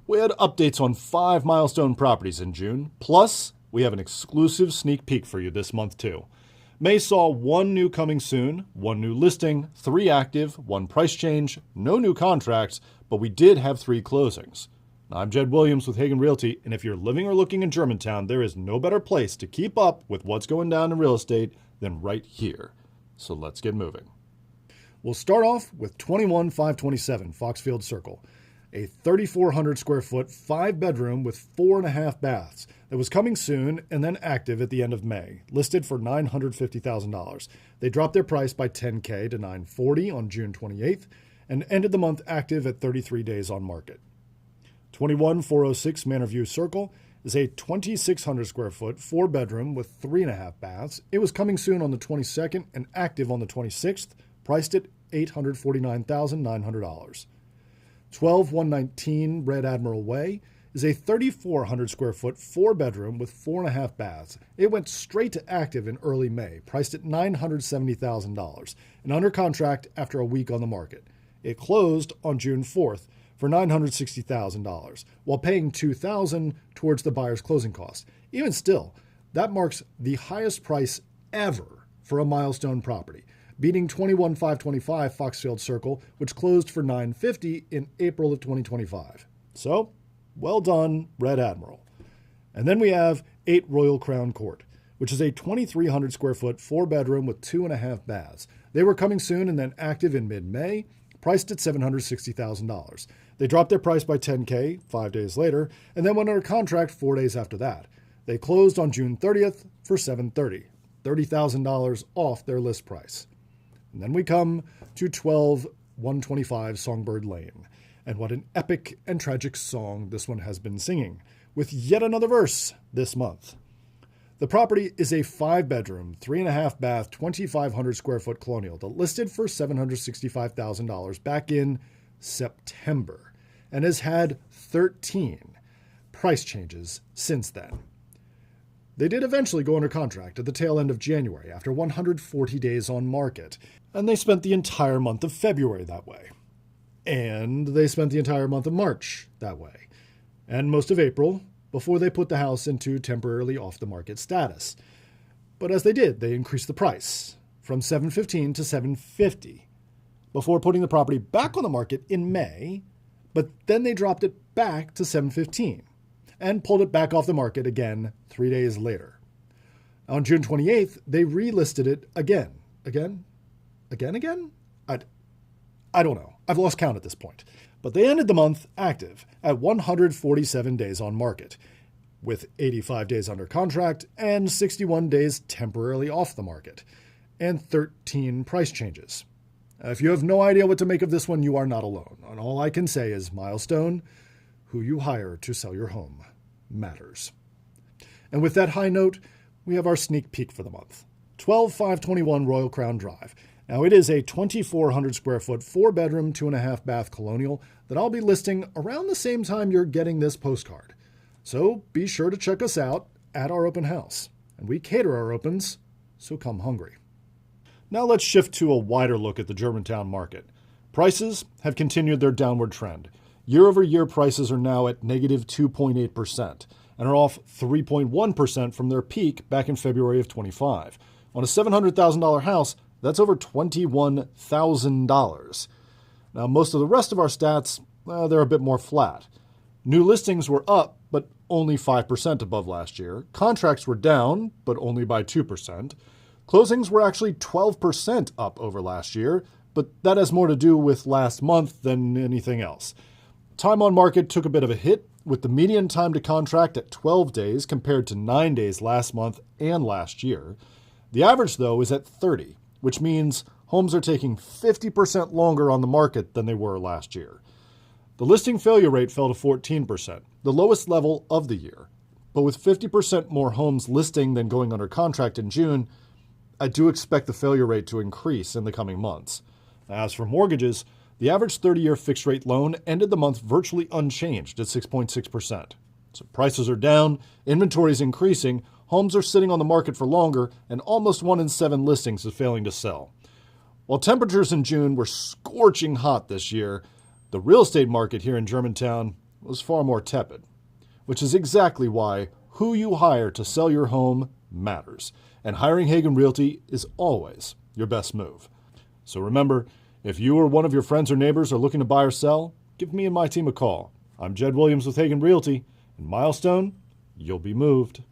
We had updates on 5 Milestone properties in June, plus we have an exclusive sneak peek for you this month too. May saw 1 new coming soon, 1 new listing, 3 active, 1 price change, no new contracts, but we did have 3 closings. I'm Jed Williams with Hagan Realty, and if you're living or looking in Germantown, there is no better place to keep up with what's going down in real estate than right here. So let's get moving. We'll start off with 21527 Foxfield Circle, a 3,400 square foot, 5-bedroom with 4.5 baths that was coming soon and then active at the end of May, listed for $950,000. They dropped their price by $10K to $940 on June 28th and ended the month active at 33 days on market. 21406 Manor View Circle is a 2,600 square foot, 4-bedroom with 3.5 baths. It was coming soon on the 22nd and active on the 26th, priced at $849,900. 12119 Red Admiral Way is a 3,400 square foot, 4-bedroom with 4.5 baths. It went straight to active in early May, priced at $970,000 and under contract after a week on the market. It closed on June 4th for $960,000 while paying $2,000 towards the buyer's closing cost. Even still, that marks the highest price ever for a Milestone property, beating 21525 Foxfield Circle, which closed for $950 in April of 2025. So, well done, Red Admiral. And then we have 8 Royal Crown Court, which is a 2,300 square foot, 4-bedroom with 2.5 baths. They were coming soon and then active in mid-May, priced at $760,000. They dropped their price by $10K 5 days later and then went under contract 4 days after that. They closed on June 30th for $730, $30,000 off their list price. And then we come to 12125 Songbird Lane. And what an epic and tragic song this one has been singing, with yet another verse this month. The property is a 5-bedroom, 3.5 bath, 2,500 square foot colonial that listed for $765,000 back in September and has had 13 price changes since then. They did eventually go under contract at the tail end of January after 140 days on market, and they spent the entire month of February that way. And they spent the entire month of March that way, and most of April before they put the house into temporarily off-the-market status. But as they did, they increased the price from $715 to $750 before putting the property back on the market in May, but then they dropped it back to $715 and pulled it back off the market again 3 days later. On June 28th, they relisted it again. I don't know. I've lost count at this point. But they ended the month active at 147 days on market, with 85 days under contract and 61 days temporarily off the market, and 13 price changes. If you have no idea what to make of this one, you are not alone. And all I can say is, Milestone, who you hire to sell your home, matters. And with that high note, we have our sneak peek for the month. 12521 Royal Crown Drive. Now, it is a 2,400 square foot, 4-bedroom, 2.5 bath colonial that I'll be listing around the same time you're getting this postcard. So be sure to check us out at our open house. And we cater our opens, so come hungry. Now let's shift to a wider look at the Germantown market. Prices have continued their downward trend. Year-over-year prices are now at negative 2.8% and are off 3.1% from their peak back in February of 25. On a $700,000 house, that's over $21,000. Now, most of the rest of our stats, they're a bit more flat. New listings were up, but only 5% above last year. Contracts were down, but only by 2%. Closings were actually 12% up over last year, but that has more to do with last month than anything else. Time on market took a bit of a hit, with the median time to contract at 12 days compared to 9 days last month and last year. The average, though, is at 30. Which means homes are taking 50% longer on the market than they were last year. The listing failure rate fell to 14%, the lowest level of the year. But with 50% more homes listing than going under contract in June, I do expect the failure rate to increase in the coming months. As for mortgages, the average 30-year fixed-rate loan ended the month virtually unchanged at 6.6%. So prices are down, inventory is increasing, homes are sitting on the market for longer, and almost 1 in 7 listings is failing to sell. While temperatures in June were scorching hot this year, the real estate market here in Germantown was far more tepid, which is exactly why who you hire to sell your home matters, and hiring Hagan Realty is always your best move. So remember, if you or one of your friends or neighbors are looking to buy or sell, give me and my team a call. I'm Jed Williams with Hagan Realty. In Milestone, you'll be moved.